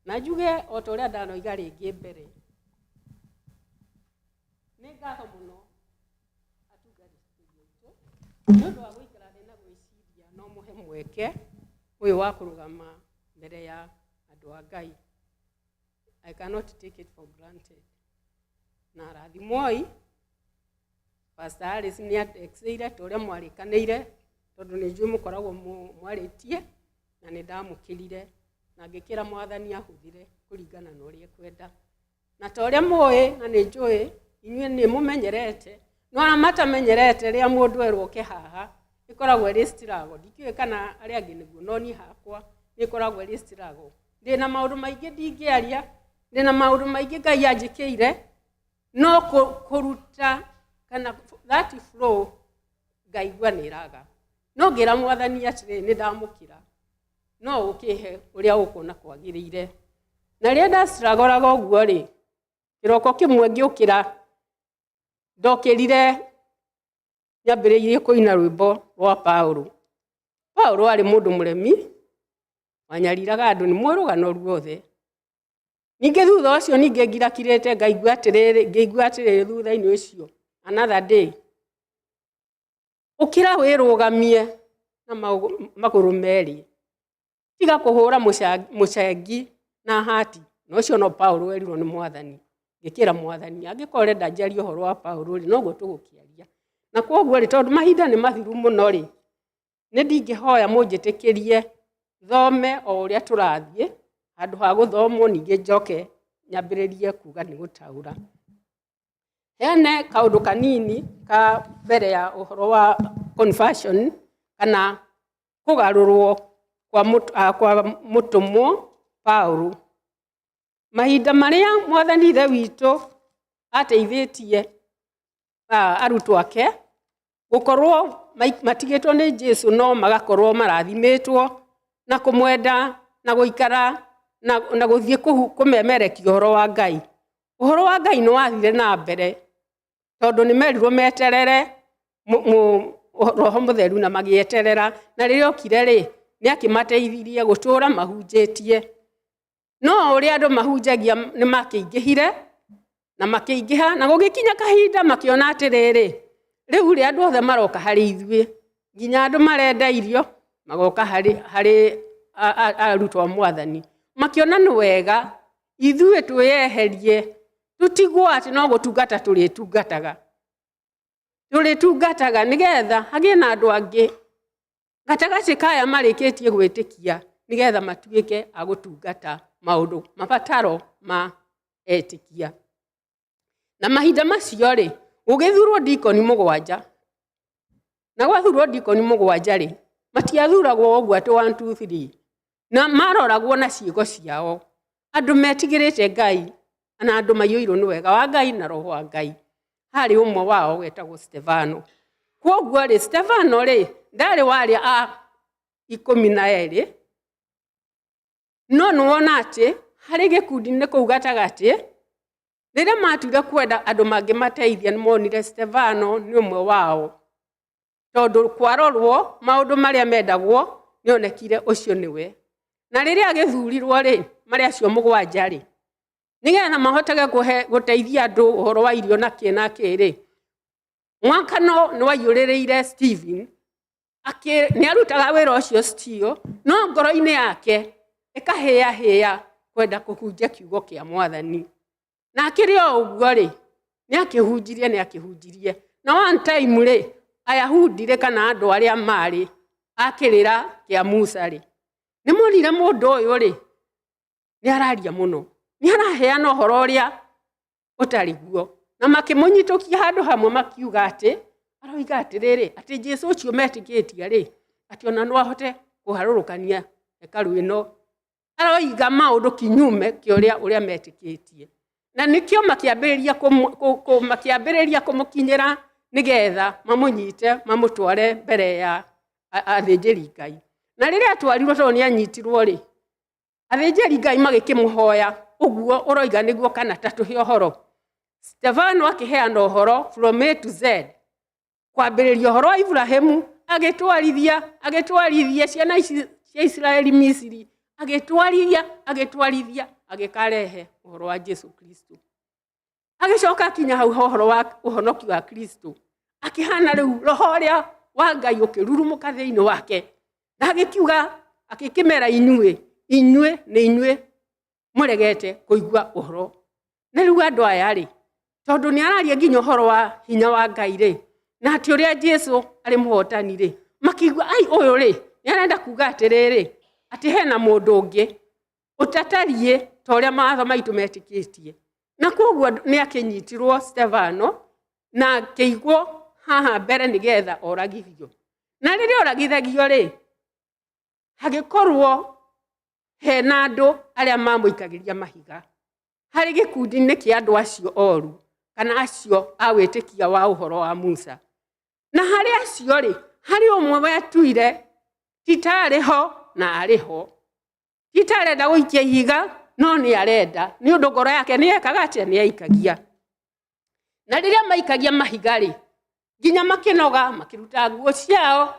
na njuge o ta ũrĩa ndanoiga rĩngĩ mbere nĩ ngatho mũno atungatĩri aitũ nĩ ũndũ wa gũikara thĩ na gwĩciria no mũhe mweke ũyũ wa kũrũgama mbere ya andũ a Ngai. I cannot take it for granted. Na rathimoi Pastor Alice nĩ atexeire ta ũrĩa mwarĩkanĩire tondũ nĩ njũĩ mũkoragwo mwarĩtie na nĩ ndamũkĩrire na ngĩkĩra Mwathani ahũthĩre kũringana na ũrĩa kwenda. Na ta ũrĩa mũĩ na nĩ njũĩ inyuĩ nĩ mũmenyerete no arĩa matamenyerete rĩrĩa mũndũ erwo ke haha ĩkoragwo ĩrĩ struggle. Ndikĩũĩ kana arĩa angĩ nĩguo no niĩ hakwa nĩ ĩkoragwo ĩrĩ struggle. Ndĩna maũndũ maingĩ ndingĩaria, ndĩna maũndũ maingĩ Ngai anjĩkĩire no kũruta kana that flow ngaigua nĩ ĩraga. No ngĩra Mwathani atĩrĩ nĩ ndamũkĩra no ũkĩhe ũrĩa ũkuona kwagĩrĩire. Na rĩrĩa ndastruggle-aga ũguo rĩ kĩroko kĩmwe ngĩũkĩra ndokĩrire nyambĩrĩirie kũina rwĩmbo rwa Paulo. Paulo arĩ mũndũ mũremi wanyariraga andũ nĩ mwĩrũgano ruothe. Ningĩ thutha ũcio ningĩ ngirakirĩte ngaigua atĩrĩrĩ thutha-inĩ ũcio another day ũkĩra wĩrũgamie na magũrũ merĩ tiga kũhũra mũcengi na hati. Na ũcio no Paulo werirwo nĩ Mwathani. Ngĩkĩra Mwathani angĩkorwo ũrenda njarie ũhoro wa Paulo rĩ noguo tũgũkĩaria. Na kwoguo rĩ tondũ mahinda nĩ mathiru mũno rĩ nĩ ndingĩhoya mũnjĩtĩkĩrie thome o ũrĩa tũrathiĩ handũ ha gũthomwo ningĩ njoke nyambĩrĩrie kuga nĩ gũtaũra. Hene kaũndũ kanini ka mbere ya ũhoro wa conversion kana kũgarũrwo kwa mũtũmwo Paulo. Mahinda marĩa Mwathani Ithe witũ ateithĩtie arutwo ake gũkorwo matigĩtwo nĩ Jesũ no magakorwo marathimĩtwo na kũmwenda na gũikara na gũthiĩ kũmemerekia ũhoro wa Ngai. Ũhoro wa Ngai nĩ wathire na mbere tondũ nĩ merirwo meterere Roho Mũtheru na magĩeterera. Na rĩrĩa okire rĩ nĩ akĩmateithirie gũtũũra mahunjĩtie. No ũrĩa andũ mahunjagia nĩ makĩingĩhire na makĩingĩha na gũgĩkinya kahinda makĩona atĩrĩrĩ rĩu rĩ andũ othe maroka harĩ ithuĩ nginya andũ marenda irio magoka harĩ arutwo a Mwathani. Makĩona nĩ wega ithuĩ twĩyeherie tũtigwo atĩ no gũtungata tũrĩtungataga nĩgetha hagĩe na andũ angĩ gatagatĩ kaya marĩkĩtie gwĩtĩkia nĩgetha matuĩke a gũtungata maũndũ mabataro ma etĩkia. Na mahinda macio rĩ gũgĩthurwo ndikoni 7 na gwathurwo ndikoni 7 rĩ matiathuragwo ũguo atĩ 1 2 3 na maroragwo na ciĩgo ciao andũ metigĩrĩte Ngai na andũ maiyũirwo nĩ wega wa Ngai na roho wa Ngai. Harĩ ũmwe wao wetagwo Stefano. Kwoguo rĩ Stefano rĩ ndarĩ warĩ a 12 no nĩwona atĩ harĩ gĩkundi-inĩ kũu gatagatĩ rĩrĩa matuire kwenda andũ mangĩ mateithia nĩ monire Stefano nĩ ũmwe wao tondũ kwarorwo maũndũ marĩa mendagwo nĩonekire ũcio nĩwe. Na rĩrĩa agĩthurirwo rĩ marĩa acio 7 rĩ nĩgetha mahotage gũteithia andũ ũhoro wa irio na kĩ rĩ mwakano nĩ waiyũrĩrĩire Stephen nĩ arutaga wĩra ũcio still no ngoro-inĩ yake ĩkahĩahĩa kwenda kũhunjia kiugo kĩa Mwathani. Na akĩrĩ o ũguo rĩ nĩ akĩhunjirie na one time rĩ Ayahudi rĩ kana andũ arĩa marĩ akĩrĩra kĩa Musa rĩ nĩ monire mũndũ ũyũ rĩ nĩ araria mũno nĩ araheana ũhoro ũrĩa ũtarĩ guo na makĩmũnyitũkia handũ hamwe makiuga atĩ aroiga atĩrĩrĩ atĩ Jesũ ũcio metĩkĩtie rĩ atĩ ona no ahote kũharũrũkania hekarũ ĩno. Aroiga maũndũ kinyume kĩa ũrĩa metĩkĩtie na nĩkĩo makĩambĩrĩria kũmũkinyĩra nĩgetha mamũnyite mamũtware mbere ya athĩnjĩri Ngai. Na rĩrĩa atwarirwo tondũ nĩ anyitirwo rĩ athĩnjĩri Ngai magĩkĩmũhoya ũguo ũroiga nĩguo kana tatũhe ũhoro. Stefano akĩheana ũhoro from A to Z kwambĩrĩria ũhoro wa Ibrahimu agĩtwarithia ciana cia Isiraeli Misiri agĩtwarithia agĩkarehe ũhoro wa Jesu Kristo. Agĩcoka kinya hau ũhoro wa ũhonokio wa Kristo, akĩhana rĩu roho ũrĩa wa Ngai ũkĩrurumũka thĩinĩ wake, na agĩkiuga akĩkĩmera inyuĩ nĩ inyuĩ mũregete kũigua ũhoro. Na rĩu andũ aya rĩ, tondũ nĩ araria nginya ũhoro wa hinya wa Ngai rĩ, na atĩ ũrĩa Jesu arĩ mũhotani rĩ, makĩigua ai ũyũ rĩ nĩ arenda kuga atĩrĩrĩ, atĩ hena mũndũ ũngĩ ũtatariĩ ta ũrĩa mawatho maitũ metĩkĩtie. Na koguo nĩ akĩnyitirwo Stefano na akĩigwo haha mbere nĩgetha oragithio. Na rĩrĩa oragithagio rĩ, hagĩkorwo hena andũ arĩa mamũikagĩria mahiga harĩ gĩkundi-inĩ kĩa andũ acio oru, kana acio a wĩtĩkia wa ũhoro wa Musa. Na harĩ acio rĩ, harĩ ũmwe wetuire titarĩ ho na arĩ ho. Titarenda gũikia ihiga, no nĩ arenda, nĩ ũndũ ngoro yake nĩ ekaga atĩa, nĩ aikagia. Na rĩrĩa maikagia mahiga rĩ, nginya makĩnoga, makĩruta nguo ciao,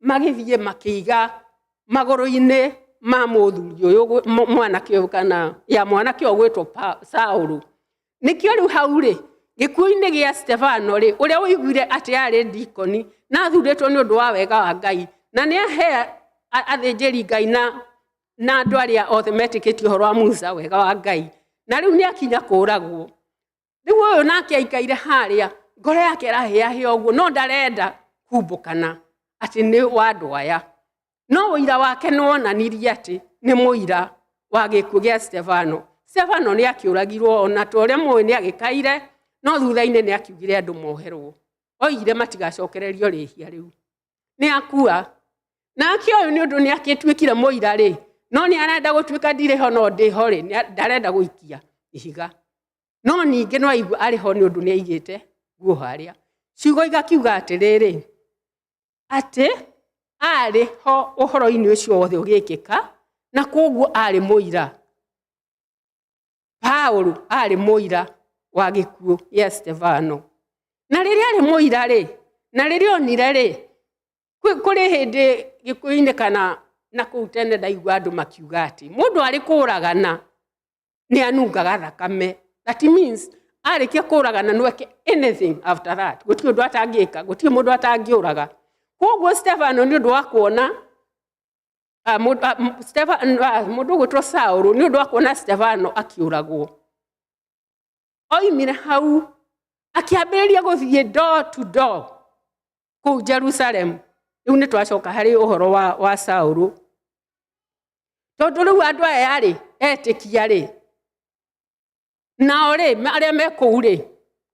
magĩthiĩ makĩiga magũrũ-inĩ ma mũthuri ũyũ mwanake ũyũ, kana ya mwanake ũyũ gwĩtwo Saũlũ. Nĩkĩo rĩu hau rĩ, gĩkuũ-inĩ gĩa Stefano rĩ, ũrĩa ũiguire atĩ arĩ ndikoni na athurĩtwo nĩ ũndũ wa wega wa Ngai, na nĩ ahe athĩnjĩri Ngai na andũ arĩa othe metĩkĩtie ũhoro wa Musa wega wa Ngai. Na rĩu nĩ akinya kũragwo. Rĩu ũyũ nake aikaire harĩa, ngoro yake ĩrahĩahĩa ũguo, no ndarenda kumbũkana atĩ nĩ wa andũ aya. No ũira wake nĩ wonanirie atĩ nĩ mũira wa gĩkuũ gĩa Stefano. Stefano nĩ akĩũragirwo, ona ta ũrĩa mũĩ nĩ agĩkaire, no thutha-inĩ nĩ akiugire andũ moherwo. Oigire matigacokererio rĩhia rĩu. Nĩ akua. Nake ũyũ nĩ ũndũ nĩ akĩtuĩkire mũira rĩ, no nĩ arenda gũtuĩka ndirĩ ho no ndĩ ho rĩ, ndarenda gũikia ihiga. No ningĩ no aigua arĩ ho nĩ ũndũ nĩ aigĩte nguo harĩa. Ciugo igakiuga atĩrĩrĩ, atĩ arĩ ho ũhoro-inĩ ũcio wothe ũgĩkĩka, na koguo arĩ mũira. Paũlũ arĩ mũira wa gĩkuũ gĩa Stefano. Na rĩrĩa arĩ mũira rĩ, na rĩrĩa onire rĩ, kũrĩ hĩndĩ gĩkuũ-inĩ kana na kũu tene ndaigua andũ makiuga atĩ mũndũ arĩ kũragana nĩ anungaga thakame. That means arĩkia kũragana no eke anything after that. Gũtirĩ ũndũ atangĩka, gũtirĩ mũndũ atangĩũraga. Koguo Stefano nĩ ũndũ wa kuona mũndũ gwĩtwo Saũlũ nĩ ũndũ wa kuona Stefano akĩũragwo, oimire hau akĩambĩrĩria gũthiĩ door to door kũu Jerusalem. Rĩu nĩ twacoka harĩ ũhoro wa Saũlũ. Tondũ rĩu andũ aya rĩ, etĩkia rĩ, nao rĩ, arĩa me kũu rĩ,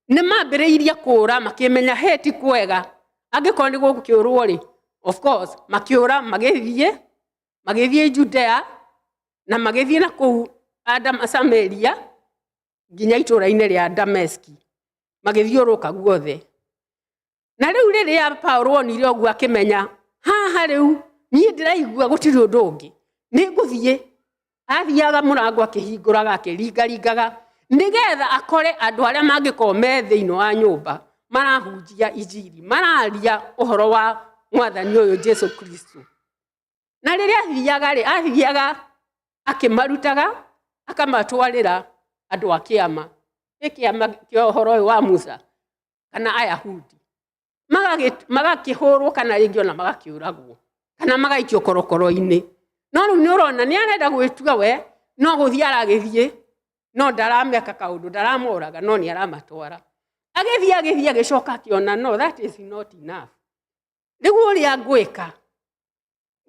nĩ mambĩrĩirie kũũra makĩmenya heti kwega. Angĩkorwo nĩ gũkĩũrwo rĩ, of course makĩũra magĩthiĩ Judea na magĩthiĩ na kũu Samaria nginya itũũra-inĩ rĩa Dameski, magĩthiũrũka guothe. Na rĩu rĩrĩa Paũlũ onire ũguo akĩmenya haha rĩu niĩ ndĩraigua gũtirĩ ũndũ ũngĩ, nĩ ngũthiĩ. Athiaga mũrango akĩhingũraga akĩringaringaga nĩgetha akore andũ arĩa mangĩkorwo me thĩinĩ wa nyũmba marahunjia injiri, mararia ũhoro wa mwathani ũyũ Jesu Kristo. Na rĩrĩa athiaga akĩmarutaga akamatwarĩra andũ a kĩama kĩa ũhoro ũyũ wa Musa kana Ayahudi, magakĩhũrwo kana rĩngĩ ona magakĩũragwo kana magaikio korokoro-inĩ. No rĩu nĩ ũrona nĩ arenda gwĩtua we, no gũthiĩ aragĩthiĩ, no ndarameka kaũndũ, ndaramũraga, no nĩ aramatwara. Agĩthiĩ agĩcoka akĩona no, that is not enough. Rĩu ũrĩa ngwĩka,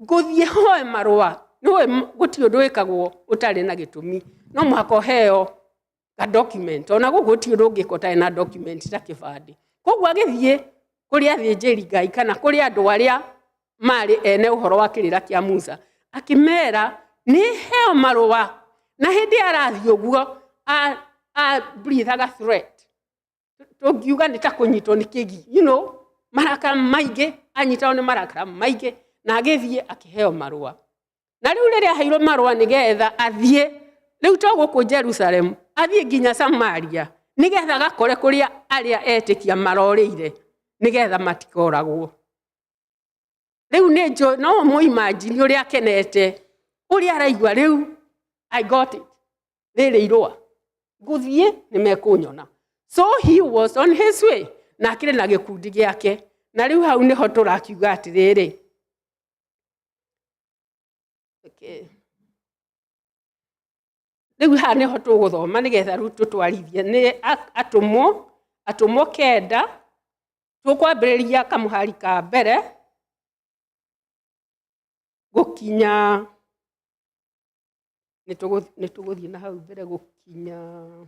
ngũthiĩ hoe marũa. Nĩwe gũtirĩ ũndũ wĩkagwo ũtarĩ na gĩtũmi, no mũhaka ũheo ka document. Ona gũkũ gũtirĩ ũndũ ũngĩka ũtarĩ na document ta kĩbandĩ. Koguo agĩthiĩ kũrĩ athĩnjĩri Ngai kana kũrĩ andũ arĩa marĩ ene ũhoro wa kĩrĩra kĩa Musa, akĩmera nĩ heo marũa. Na hĩndĩ arathiĩ ũguo breathaga threat. Tũngiuga nĩ ta kũnyitwo nĩ kĩgi, marakara maingĩ, anyitao nĩ marakara maingĩ, na agĩthiĩ akĩheo marũa. Na rĩu rĩrĩa aheirwo marũa nĩgetha athiĩ, rĩu to gũkũ Jerusalem, athiĩ nginya Samaria nĩgetha gakore kũrĩa arĩa etĩkia marorĩire nĩgetha matikoragwo. Rĩu no mũimagine ũrĩa akenete uri araigua riu I got it riri irua nguthie ni mekunyona. So he was on his way na akire na gikundi giake na riu hau niho turakiuga atiriri. Okay. Riu ha niho tuguthoma nigetha riu tutwarithie ni atumwo kenda tukwambiriria kamuhari ka mbere gukinya nituguthie na hau mbere gukinya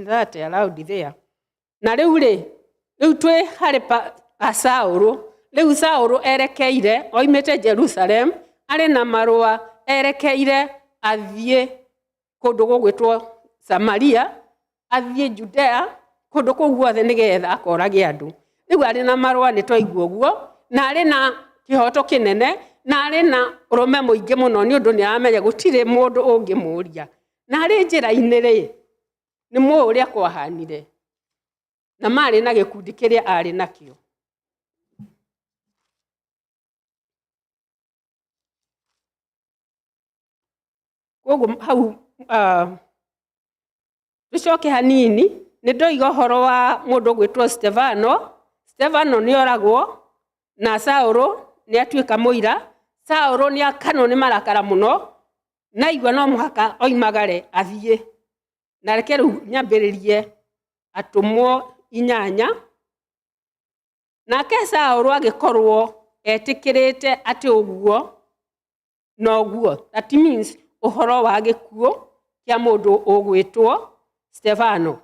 that allowed there. Na riu twi hari Saulu. Riu Saulu erekeire oimete Jerusalem ari na marua erekeire athie kundu gugwitwo Samaria, athie Judea, kundu kuu guothe nigetha akorage andu. Riu ari na marua ni twaigua uguo na ari na kihoto kinene na ari na urume muingi muno ni undu ni amenya gutire mundu ungimuria. Na ari njira-ini ri ni muria kwahanire na mari na gikundi kiria ari nakio. Koguo hau tucoke hanini ni ndoiga horo wa mundu gwitwo Stefano ni oragwo na Saulu ni atuika muira. Saulu ni akano ni marakara muno na igwa no muhaka oimagare athie. Na reke riu nyambiririe atumwo 8 nake Saulu agikorwo etikirite ati uguo no guo. That means uhoro wa gikuo kia mundu ugwitwo Stefano.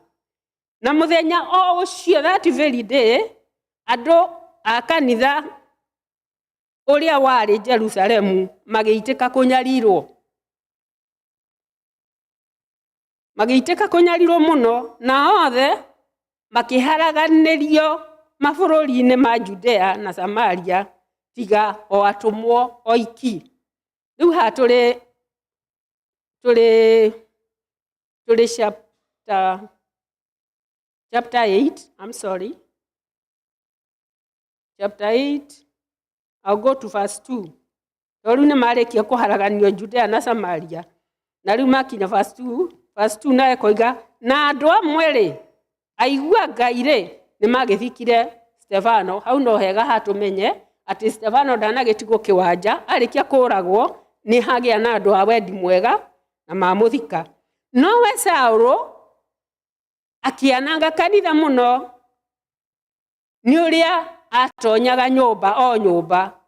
Na muthenya o ucio that very day andu a kanitha uria wari Jerusalemu magiitika kunyarirwo muno na othe makiharaganirio mabũrũri-inĩ ma Judea na Samaria tiga o atumwo oiki. Riu ha turi chapter 8. I'm sorry. Chapter 8. I'll go to verse 2. Riu ni marikia kuharaganio Judea na Samaria. Na riu makinya verse 2. Verse 2 na ekoiga na andu amwe ri aigua Ngai ri ni magithikire Stefano. Hau no hega hatumenye ati Stefano ndanagitigwo kiwanja arikia kuragwo ni hagia na andu a wendi mwega na mamuthika. No we Saulu akiananga kanitha muno ni uria atonyaga nyumba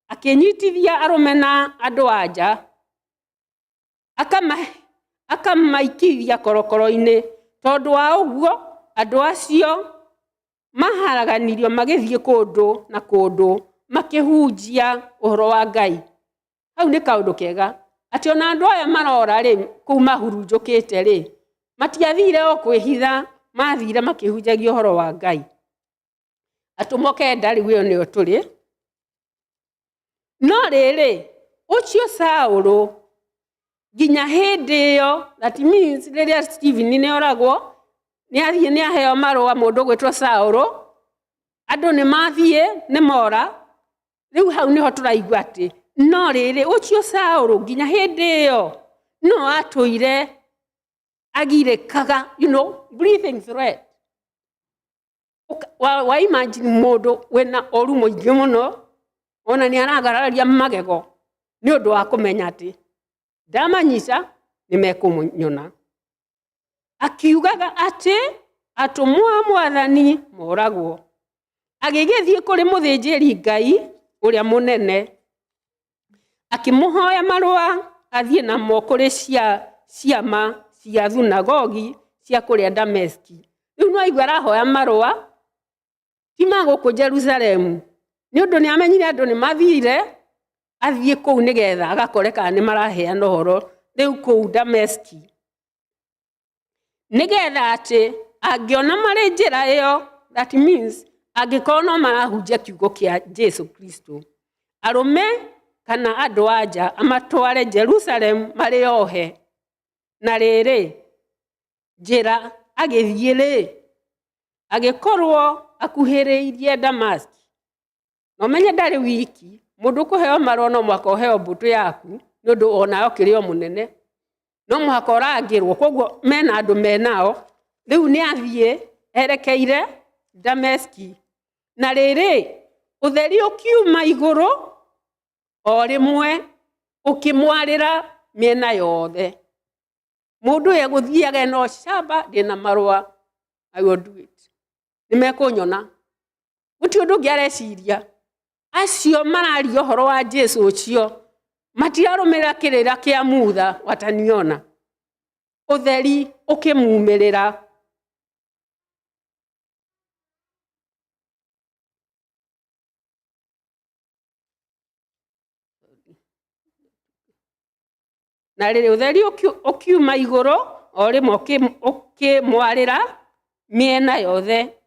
akinyitithia arume na andu anja akamaikithia korokoro-ini. Tondu wa uguo andu acio maharaganirio magithie kundu na kundu makihunjia uhoro wa Ngai. Hau ni kaundu kega ati ona andu aya marora ri kuu mahurunjukite ri matiathire o kwihitha, mathire makihunjagia uhoro wa Ngai. Atumwo kenda riu iyo nio turi. No riri ucio Saulu ginya hindi iyo, that means riria Stephen ni oragwo ni athie ni aheo marua mundu gwitwo Saulu, andu ni mathie ni mora. Riu hau niho turaigua ati no riri ucio Saulu ginya hindi iyo no atuire agirikaga, breathing threat. Wa imagine mundu wena oru muingi muno ona ni aragararia magego ni undu wa kumenya ati ndamanyisa ni mekumunyona. Akiugaga ati atumwo a Mwathani moragwo. Agigithie kuri muthinjiri Ngai uria munene akimuhoya marua athie namo kuri ciama cia thunagogi cia kuria Dameski. Riu no aigua arahoya marua ti maguku Jerusalemu ni undu ni amenyire andu ni mathire athie kuu nigetha agakore kana ni maraheana uhoro riu kuu Dameski, nigetha ati angiona mari njira iyo, that means angikorwo no marahunjia kiugo kia Jesu Kristo, arume kana andu anja amatware Jerusalem mari ohe. Na riri njira agithie ri agikorwo akuhiriirie Damasiki. No menye ndari wiki, mundu kuheo marua no mwaka uheo mbutu yaku, nundu onayo kirio munene. No mwaka orangirwo, koguo mena andu menao, riu ni athie erekeire Damasiki. Na riri, utheri ukiuma iguru, o rimwe ukimwarira miena yothe. Mundu ye guthiaga no shamba ndina marua, I will do it. Nimekunyona. Guti undu ngiareciria. Acio mararia uhoro wa Jesu ucio matirarumira kirira kia mutha wataniona. Utheri ukimumirira. Na riri utheri ukiuma iguru, o rimwe ukimwarira miena yothe.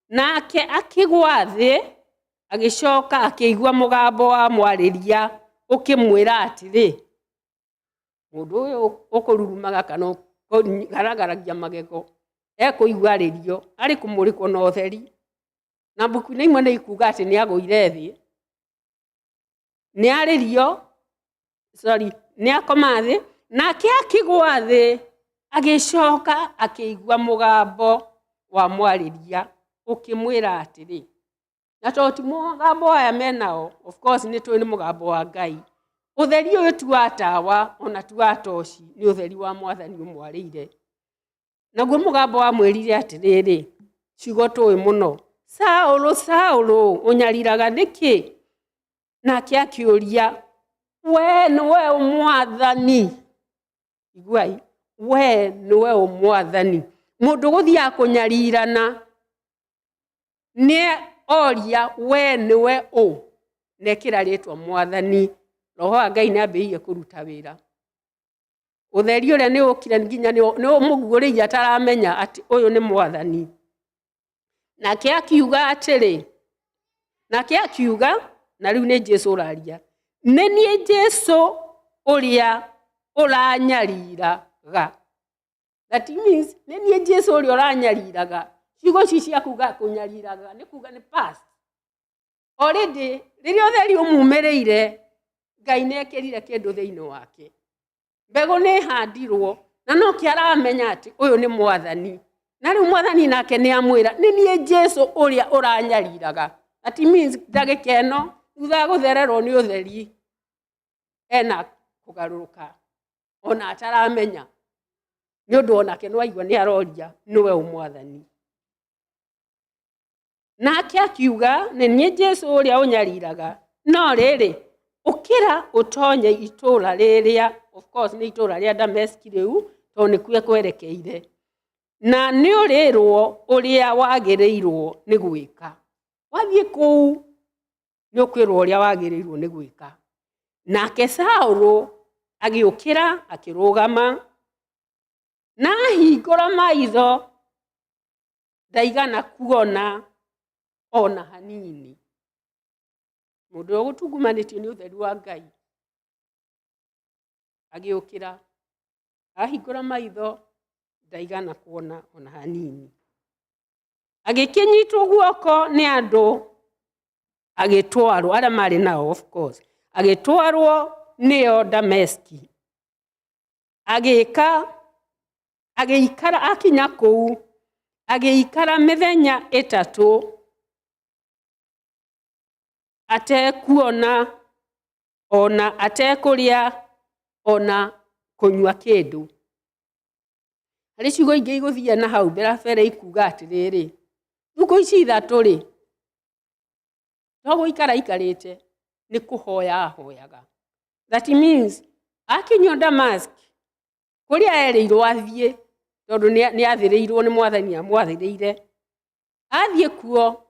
Nake akigwa thi, agicoka akigua mugambo wa mwariria ukimwira atiri, mundu uyu ukururumaga kana garagaragia magego ekuigua ririo ari kumurikwo na utheri. Na mbuku-ini imwe ni ikuga ati ni agwire thi, ni aririo, ni akoma thi, nake akigwa thi, agicoka akigua mugambo wa mwariria ukimwira atiri. Na toti mugambo aya menao, of course ni twi ni mugambo wa Ngai. Utheri uyu tu wa tawa, ona tu wa toci, ni utheri wa Mwathani umwarire. Naguo mugambo wa mwirire atiriri, ciugo tui muno, Saulu, Saulu, unyariraga niki? Nake akiuria, we niwe umwathani. Iguai, we niwe umwathani. Mundu guthia kunyarirana ni oria, we niwe u, nekira ritwa mwathani. Roho wa Ngai niambirie kuruta wira. Utheri uria ni ukire nginya ni umuguriria ataramenya ati uyu ni mwathani. Nake akiuga atiri, nake akiuga, na riu ni Jesu uraria, ni nie Jesu uria uranyariraga. That means ni nie Jesu uria uranyariraga. Ciugo ici cia kuga kunyariraga ni kuga ni past. Already riria utheri umumirire, Ngai nekirire kindu thiini wake. Mbegu ni handirwo, na no kiaramenya ati uyu ni mwathani. Na riu mwathani nake ni amwira, ni nie Jesu uria uranyariraga. That means ndagika ino thutha guthererwo ni utheri ena kugaruruka, ona ataramenya, ni undu onake no aigua ni aroria niwe umwathani. Nake akiuga, ni nie Jesu uria unyariraga, no riri ukira utonye itura riria, of course ni itura ria Damasiki riu, to ni kuo kwerekeire, na ni urirwo uria wagirirwo ni gwika. Wathie kuu ni ukwirwo uria wagirirwo ni gwika. Nake Saulu agiukira akirugama, na hingura maitho, ndaigana kuona ona hanini. Mundu ugutungumanitio ni utheri wa Ngai agiukira, ahingura maitho, ndaigana kuona ona hanini. Agikinyitwo guoko ni andu, agitwarwo aria mari nao, of course, agitwarwo nio Damasiki. Agiikara akinya kuu, agiikara mithenya 3 atekuona, ona atekuria, ona kunywa kindu. Hari ciugo ingi iguthia na hau mbere ikuga atiriri, thuko ici 3 ri no guikara ikarite ni kuhoya ahoyaga. That means akinywa Damasiki kuria erirwo athie, tondu ni athirirwo ni mwathani amwathirire. Athie kuo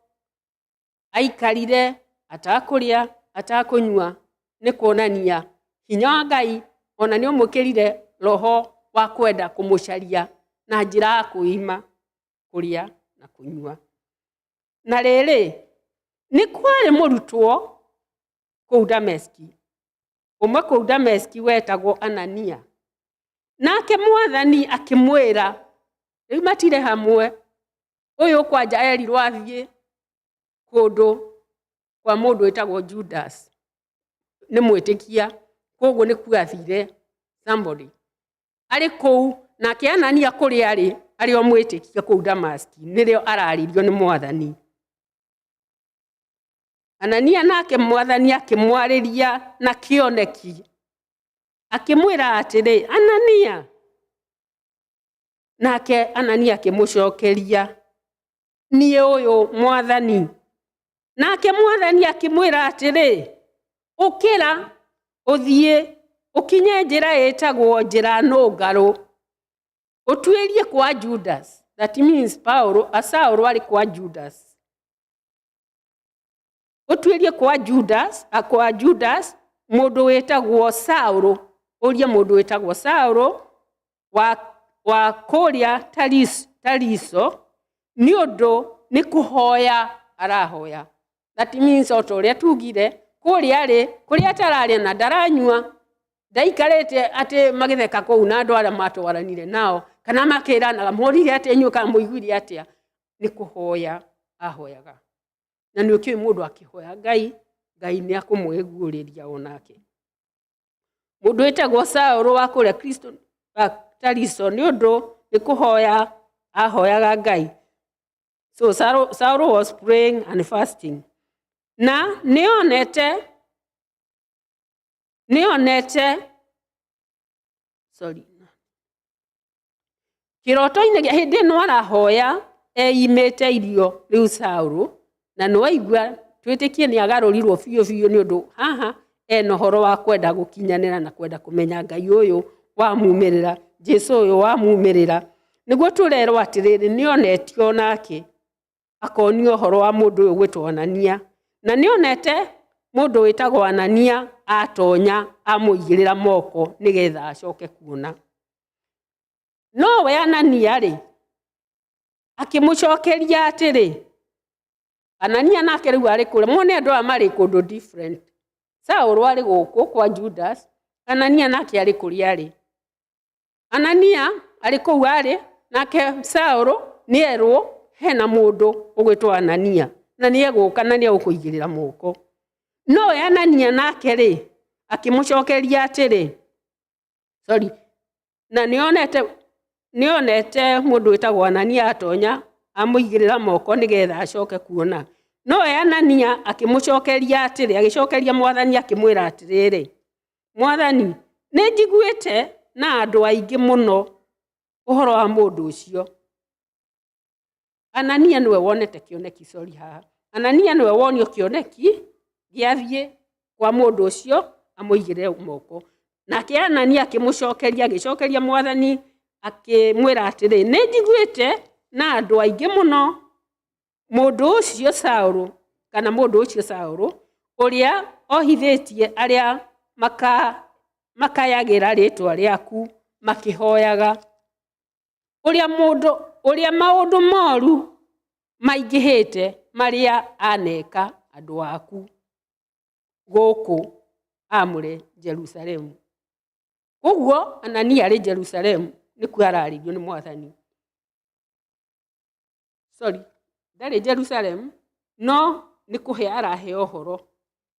aikarire atakuria atakunywa, ni kuonania hinya wa Ngai ona ni umukirire roho wa kwenda kumucaria na njira ya kuima kuria na kunywa. Na riri ni kwari murutwo kuu Damasiki, umwe kuu Damasiki wetagwo Anania. Nake mwathani akimwira, riu matire hamwe, Uyu kwanja erirwo athie kundu kwa mundu witagwo Judas ni mwitikia koguo ni kuathire somebody ari kou nake Anania kuri ari o mwitikia kou Damaski nirio araririo ni Mwathani. Anania nake Mwathani akimwariria na kioneki akimwira atiri, Anania. Nake Anania akimucokeria, nie uyu Mwathani. Nake Mwathani akimwira atiri, ukira uthie ukinye njira etagwo njira nungaru utwirie kwa Judas. That means Saul ari kwa Judas. Utwirie kwa Judas mundu wetagwo Saul, uria mundu wetagwo Saul wa kuria Tariso ni undu ni kuhoya arahoya. That means otoria tugire kuria tararia na daranyua ndaikarete ati magitheka kou na andu aria matwaranire nao kana makiranaga morire ati nyuka muiguire atia ni kuhoya ahoyaga. Na ni ukiu mundu akihoya Ngai ni akumwiguuriria onake. Mundu wetagwo Saul wa kuria Kristo Tariso ni undu ni kuhoya ahoyaga Ngai. So Saul was praying and fasting. Na nionete kiroto-ini hindi no arahoya eimete irio riu Saul na no aigua twitikie ni agarurirwo biu ni undu haha eno horo wa kwenda gukinyanira na kwenda kumenya Ngai uyu wa mumirira, Jesu uyu wa mumirira. Niguo turerwo atiriri nionetio nake akonio horo wa mundu uyu gwitwo Anania, na nionete mundu witagwo Anania atonya amuigirira moko nigetha acoke kuona. No we Anania akimucokeria atiri, Anania nake riu ari kure mone andu amari kundu different. Saul ari guku kwa Judas, Anania nake ari kuri Anania ari kou nake Saul ni erwo hena mundu ugwitwo Anania na ni eguka na ni egukuigirira moko. No we Anania nake akimucokeria atiri, na nionete mundu witagwo Anania atonya amuigirira moko nigetha acoke kuona. No we Anania akimucokeria atiri, agicokeria Mwathani akimwira atiriri, Mwathani ni njiguite na andu aingi muno uhoro wa mundu ucio. Anania niwe wonete kioneki haha. Anania niwe wonio kioneki giathie kwa mundu ucio amuigirire moko. Nake Anania agicokeria Mwathani akimwira atiri, ni njiguite na andu aingi muno mundu ucio Saul uria ohithitie aria makayagira ritwa riaku makihoyaga, uria maundu moru maingihite maria aneka andu aku guku amure Jerusalemu. Koguo Anania ari Jerusalemu ni kuararirio ni Mwathani. Ndari Jerusalemu no ni kuhe arahe ohoro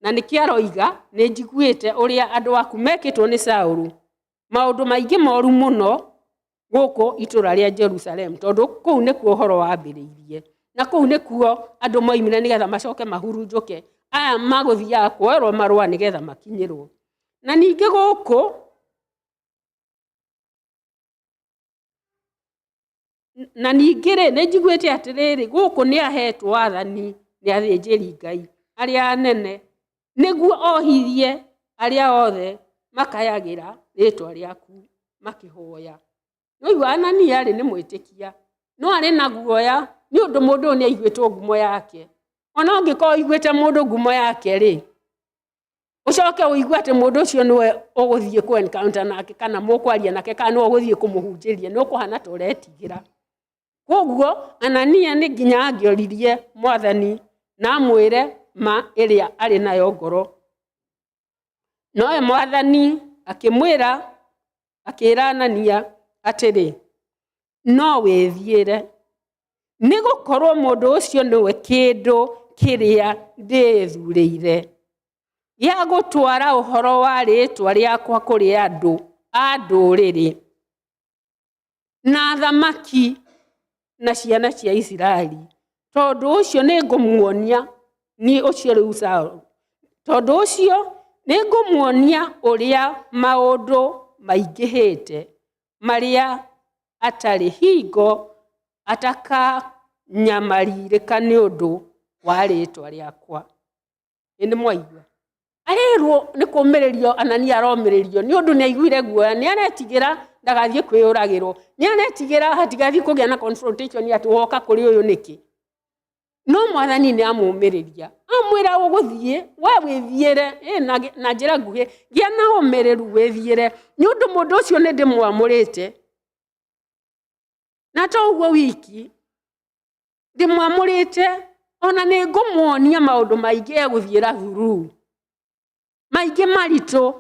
na nikiaroiga ni njiguite uria andu aku mekitwo ni Saul maundu maingi moru muno guku itura ria Jerusalemu, tondu kou ni kuo horo wambiriirie na kou ni kuo andu moimire nigetha macoke mahurunjuke aya maguthiaga kuoerwo marua nigetha makinyirwo. Na ningi guku na ningire ni njiguite atiriri guku ni ahetwo wathani ni athinjiri Ngai aria anene niguo ohithie aria othe makayagira ritwa riaku makihoya. No Anania ni mwitikia no ari na guoya ni undu mundu ni aiguitwo ngumo yake. Ona ungiko iguite mundu ngumo yake ucoke uigua ati mundu ucio niwe uguthie ku encounter nake kana mukwaria nake kana no uguthie kumuhunjiria no kuhana ta uretigira. Koguo Anania ni nginya angioririe Mwathani na mwire ma iria ari nayo ngoro. No Mwathani akira Anania atiri, no withiire nigukorwo mundu ucio niwe kindu kiria ndithurire ya gutwara uhoro wa ritwa riakwa kuri andu a nduriri na thamaki na ciana cia Israeli. Tondu ucio ningumuonia ni ucio riu Saulu. Tondu ucio ningumuonia uria maundu maingihite maria atari hingo ataka nyamaririka ni undu wa ritwa riakwa. Indi mwaigua arirwo ni kumiririo Anania aromiririo ni undu ni aiguire guoya ni aretigira ndagathie kwiyuragirwo ni aretigira hatigathie kugia na confrontation ati woka kuri uyu niki. No Mwathani ni amumiriria amwira uguthie we withiere na njira nguhi gia na umiriru withiere ni undu mundu ucio ni ndimwamurite na to uguo wiki ndimwamurite ona ni ngumuonia maundu maingi eguthiira thuru maingi maritu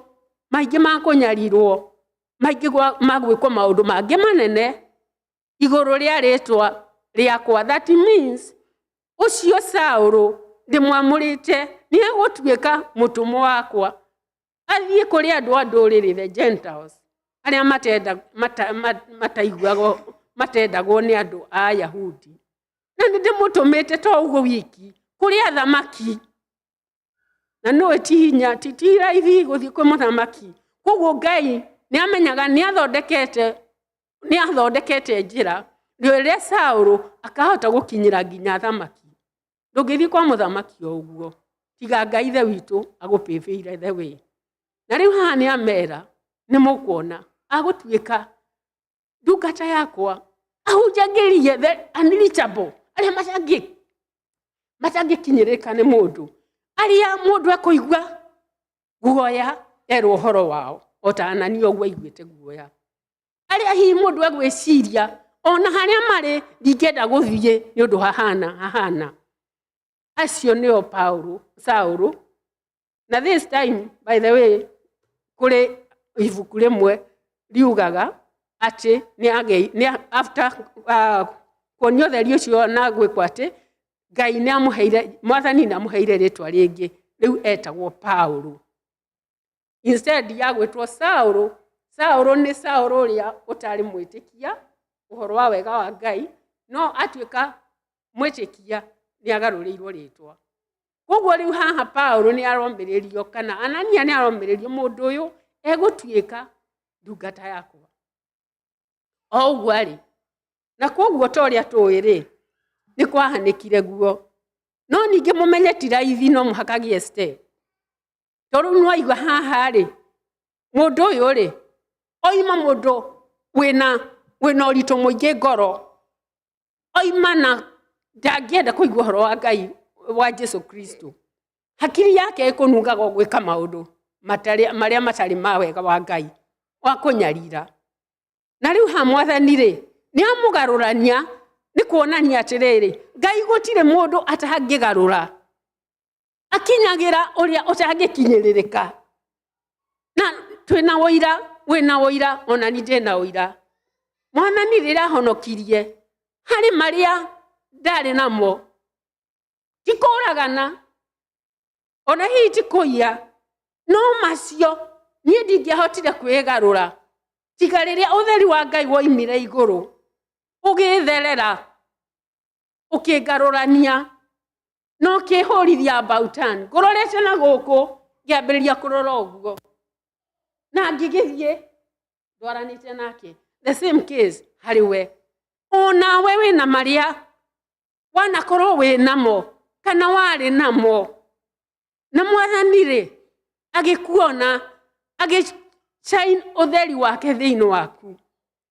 maingi makunyarirwo maingi magwikwo maundu mangi manene iguru ria ritwa riakwa. That means ucio Saulu ndimwamurite ni egutuika mutumwa wakwa athie kuri andu a nduriri the Gentiles aria matendagwo ni andu a Yahudi. Na ndimutumite to uguo wiki kuri athamaki na no etihinya titira ithi guthie kwi muthamaki. Koguo Ngai ni amenyaga ni athondekete njira ria Saulu akahota gukinyira nginya athamaki. Ndungithie kwa muthamaki o uguo tiga Ngai ithe witu agupipire the way. Na riu haha ni amera ni mukuona agutuika ndungata yakwa ahunjagirie the unreachable aria matangikinyirika ni mundu aria mundu akuigua guoya erwo horo wao ota Anania uguo aiguite guoya aria hi mundu agwiciria ona haria mari ndingenda guthie ni undu hahana. Acio nio Saulu. Na this time by the way kuri ibuku rimwe riugaga ati ni after kuonio theri ucio na gwikwa ati Ngai ni amuheire Mwathani ni amuheire ritwa ringi riu etagwo Paulu instead ya gwitwo Saulu. Saulu ni Saulu ria utari mwitikia uhoro wa wega wa Ngai no atuika mwitikia ni agarurirwo ritwa. Koguo riu haha Paulu ni aromiririo kana Anania ni aromiririo mundu uyu egutuika ndungata yakwa o uguo ari. Na koguo toria tuiri ni kwahanikire guo no ningi mumenye ti raithi no muhakagie step. Toru no aigua haha ri mundu uyu ri oima mundu wina uritu muingi ngoro oima na ndagienda kuigua horo wa Ngai wa Jesu Kristo. Hakiri yake ikunungaga gwika maundu maria matari mawega wa Ngai wa kunyarira. Na riu ha Mwathani ri ni amugarurania ni kuonania atiriri Ngai gutire mundu atahangigarura akinyagira uria utangikinyiririka. Na twina wina ona ni ndina uira. Mwathani rira honokirie hari maria ndari namo tikuragana ona hi tikuia no macio nie ndingihotire kwigarura tiga riria utheri wa Ngai woimire iguru ugitherera ukigarurania no kihurithia about turn ngororete na guku ngiambiriria kurora uguo na ngigithie ndwaranite nake the same case hariwe ona we wina maria wanakorwo winamo kana wari namo na Mwathani ri agikuona shine utheri wake thiini waku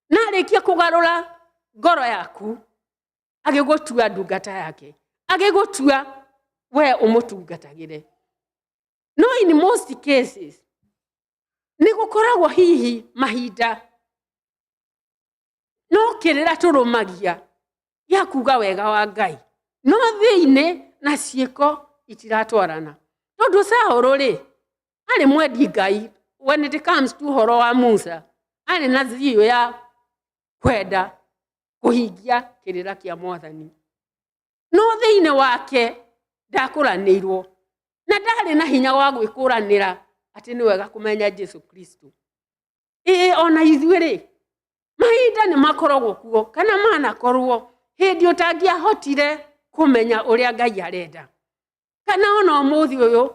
na arikia kugarura ngoro yaku agigutua ndungata yake agigutua we umutungatagire. No in most cases ni gukoragwo hihi mahinda no kirira turumagia ya kuga wega wa Ngai no thiini na ciiko itiratwarana. Tondu Saulu ri ari mwendi Ngai when it comes to horo wa Musa ari na thio ya kwenda kuhingia kirira kia Mwathani. no thiine wake ndakũranĩirwo na ndarĩ na hinya wa gwĩkũranĩra atĩ nĩ wega kũmenya Jesu Kristo. Ona ithuĩ-rĩ, mahinda nĩ makoragwo kuo kana manakorwo hĩndĩ ũtangĩahotire kũmenya ũrĩa Ngai arenda. Kana ona ũmũthĩ ũyũ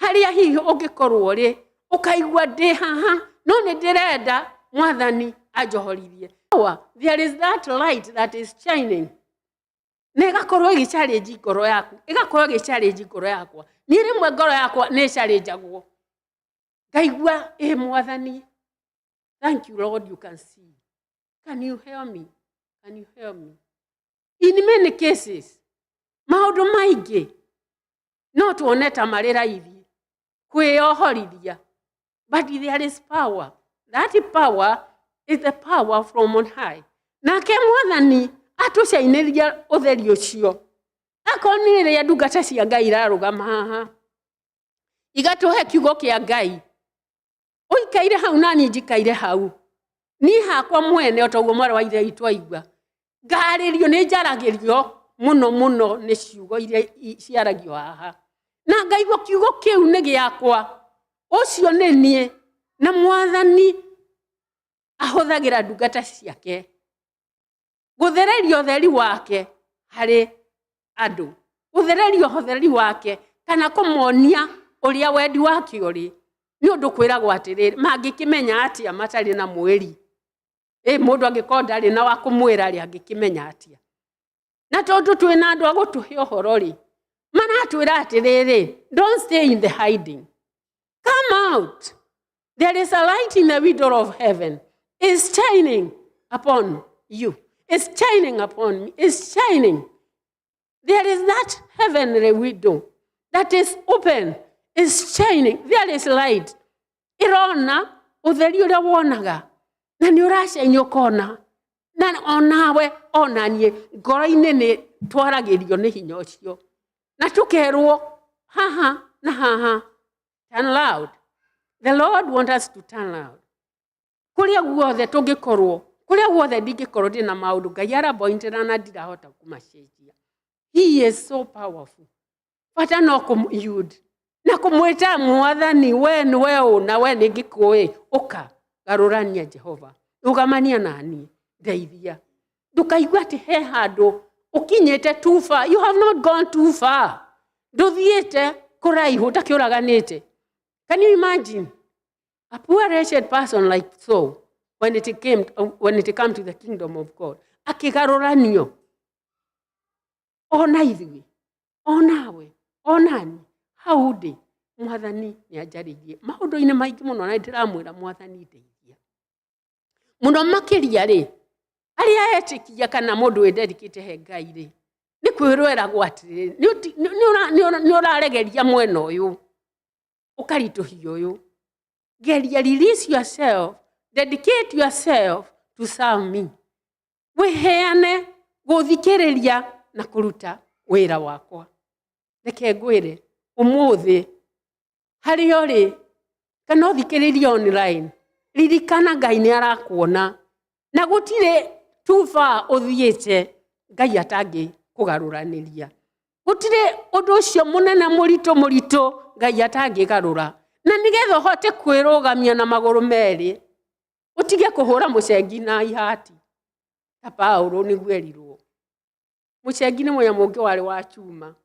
harĩa hihi ũngĩkorwo-rĩ ũkaigua ndĩ haha no nĩ ndĩrenda Mwathani anjohorithie. There is that light that is shining. Na ĩgakorwo ĩgĩ-challenge ngoro yaku, ĩgakorwo ĩgĩ-challenge ngoro yakwa. Niĩ rĩmwe ngoro yakwa nĩ challenge-agwo. Ngaigua Mwathani, thank you Lord, you can see. Can you hear me? Can you hear me? In many cases, maũndũ maingĩ no tuone ta marĩ raithi kwĩyohorithia. But there is power. That power is the power from on high. Nake Mwathani atũcainĩria ũtheri ũcio. Akorwo nĩ rĩrĩa ndungata cia Ngai irarũgama haha, igatũhe kiugo kĩa Ngai. Ũikaire hau na niĩ njikaire hau. Niĩ hakwa mwene otoguo mwarĩ wa ithe witũ aigua. Ngarĩrio nĩ njaragĩrio mũno mũno nĩ ciugo iria ciaragio haha. Na ngaigua kiugo kĩu nĩ gĩakwa. Ũcio nĩ niĩ na Mwathani ahũthagĩra ndungata ciake gũthereria ũtheri wake harĩ andũ. Gũthereria ũtheri wake kana kũmonia ũrĩa wendi wake ũrĩ. Nĩ ũndũ kwĩragwo atĩrĩrĩ, mangĩkĩmenya atĩa matarĩ na mweri? Mũndũ angĩkorwo ndarĩ na wa kũmwĩra-rĩ angĩkĩmenya atĩa? Na tondũ twĩna andũ a gũtũhe ũhoro-rĩ, maratwĩra atĩrĩrĩ, don't stay in the hiding. Come out. There is a light in the window of heaven. It's shining upon you. It's shining upon me. It's shining. There is that heavenly window that is open. It's shining. There is light. Irona ũtheri ũrĩa wonaga. Na nĩ ũracenio kona. Na onawe onanie ngoro-inĩ nĩ twaragĩrio nĩ hinya ũcio. Na tũkerwo haha na haha. Turn loud. The Lord wants us to turn loud. Kũrĩa guothe tũngĩkorwo, kũrĩa guothe ndingĩkorwo ndĩ na maũndũ Ngai arambointĩra na ndirahota kũmacenjia. He is so powerful. Bata no kũmũyude na kũmwĩta Mwathani, we nĩwe ũ na we nĩngĩkũĩ, ũka garũrania Jehova. Rũgamania naniĩ, ndeithia. Ndũkaigua atĩ he handũ ũkinyĩte too far. You have not gone too far. Ndũthiĩte kũraihu ũtakĩũraganĩte. Can you imagine a poor wretched person like Saul when it came to the kingdom of God? Akĩgarũranio. Ona ithuĩ, onawe, onani, hau ndĩ, Mwathani nĩanjarĩirie. Maũndũ-inĩ maingĩ mũno na ndĩramwĩra Mwathani ndeithia. Mũno makĩria-rĩ, arĩa etĩkia kana mũndũ wĩndedicate he Ngai-rĩ, nĩ kwĩrweragwo atĩrĩrĩ, nĩ ũraregeria mwena ũyũ, ũkaritũhia ũyũ. Geria, release yourself, dedicate yourself to serve me. Wĩheane gũthikĩrĩria na kũruta wĩra wakwa. Reke ngwĩre ũmũthĩ harĩa ũrĩ kana ũthikĩrĩrie online, ririkana Ngai nĩ arakuona na gũtirĩ too far ũthiĩte Ngai atangĩ kũgarũranĩria. Gũtirĩ ũndũ ũcio mũnene mũritũ Ngai atangĩgarũra. Na nĩgetha ũhote kwĩrũgamia na magũrũ merĩ, ũtige kũhũra mũcengi na ihati. Ta Paulo nĩguo erirwo. Mũcengi nĩ mũnyamũ ũngĩ warĩ wa chuma.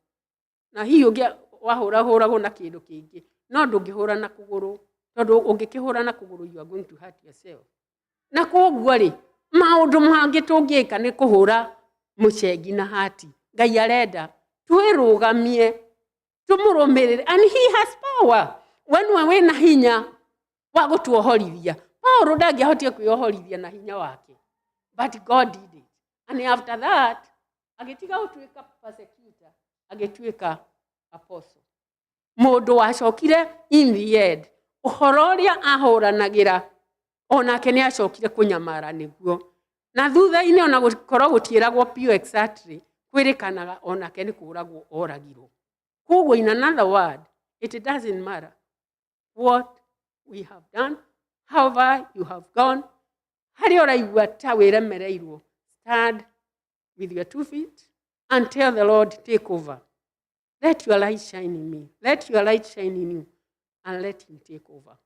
Na hihi ũngĩ wahũragwo na kĩndũ kĩngĩ. No ndũngĩhũra na kũgũrũ. Tondũ ũngĩkĩhũra na kũgũrũ, you are going to hurt yourself. Na koguo-rĩ, maũndũ mangĩ tũngĩka nĩ kũhũra mũcengi na hati. Ngai arenda twĩrũgamie, tũmũrũmĩrĩre. And he has power. When we wĩna hinya wa gũtuohorithia. Paulo ndangĩahotire kwĩyohorithia na hinya wake. But God did it. And after that, agĩtiga gũtuĩka persecutor, agĩtuĩka apostle. Mũndũ wacokire in the end. Ũhoro ũrĩa ahũranagĩra onake nĩ acokire kũnyamara nĩguo. Na thutha-inĩ ona gũkorwo gũtiĩragwo pure exactly, kwĩrĩkanaga onake nĩ kũũragwo oragirwo. Koguo, in another word, it doesn't matter what we have done, however you have gone. Harĩa ũraigua ta wĩremereirwo, stand with your 2 feet and tell the Lord, take over. Let your light shine in me. Let your light shine in you, and let him take over.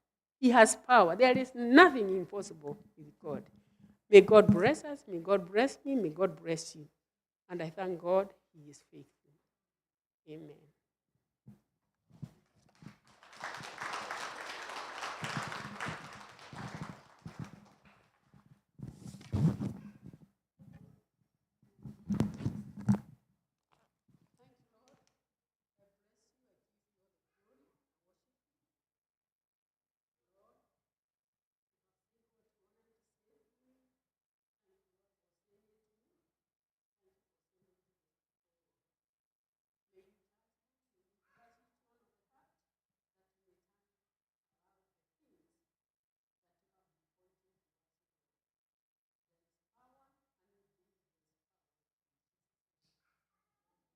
He has power. There is nothing impossible with God. May God bless us. May God bless me. May God bless you. And I thank God he is faithful. Amen.